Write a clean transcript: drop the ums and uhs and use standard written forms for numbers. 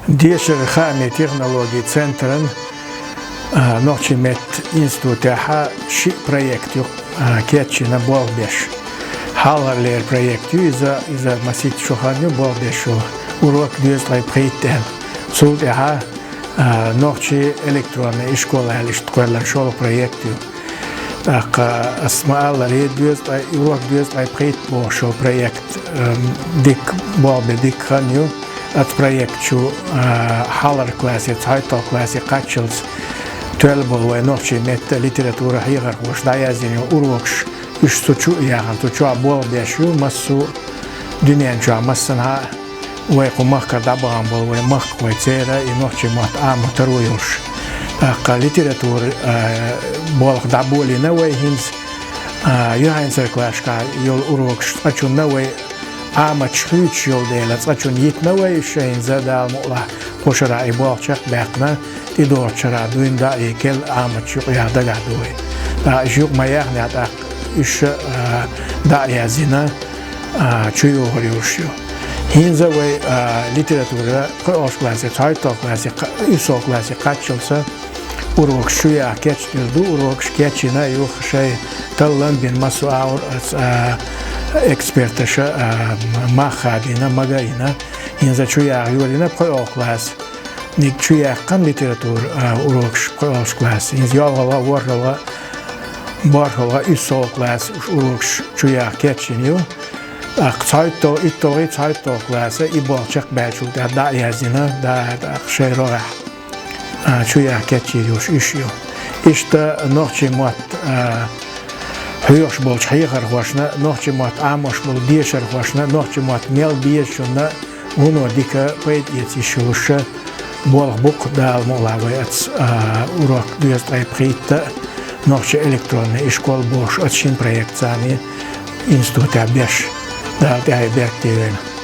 Дешаран хаамийн технологии Центро Нохчийн института ши проект кечйина болхбеш. Халарлер проект иза масит шоханю болбеш урок95. Суд Нохчийн электронная школа Ткъа школа проект. Асмаал урок95 шо проект дик болбе дик ханю. От проекту халар классе, сайт классе, кхаччалц, болу, Нохчийн литература хигар хош даязин урокаш ишсучу яхан тучу абол бешу массу дünyanca массана уйку махка дабаган бол уй мах уйцера и Нохчийн аматаруйош. Литература болх болийна уй хинз йаьхна классашка йол урокаш ачунна уй чхуч йол делац ачун йаьхна уй шейн задал мула кошара и болчак бекна и дорчара дуинда и кел чук яда гадуй. Жук маяхна так иш да язина чую хорюшю. Хинза уй литература классе, сайт классе, исо классе кхаччалца урок шуя кечйина урок кечйина юхшей талла бин масу аур эксперташа махадина магайна хинза чуя йолийна класс ник чуя кан литература урок класс хинз йолула ворла болхова исо класс урок чуя кечйина сайт класс и болчак бачу да язина да шейрора чуя кечйюш ишю ишта Нохчийн Хöyöş bolç hayır hoşna, Нохчийн amoş bol Дешар hoşna, Нохчийн mel biyeshuna, uno dika payt yetişuşa, bolh buk dal molavayats урок95 Нохчийн электронная школа болш отчин проектами института беш, дал тяй бертивен.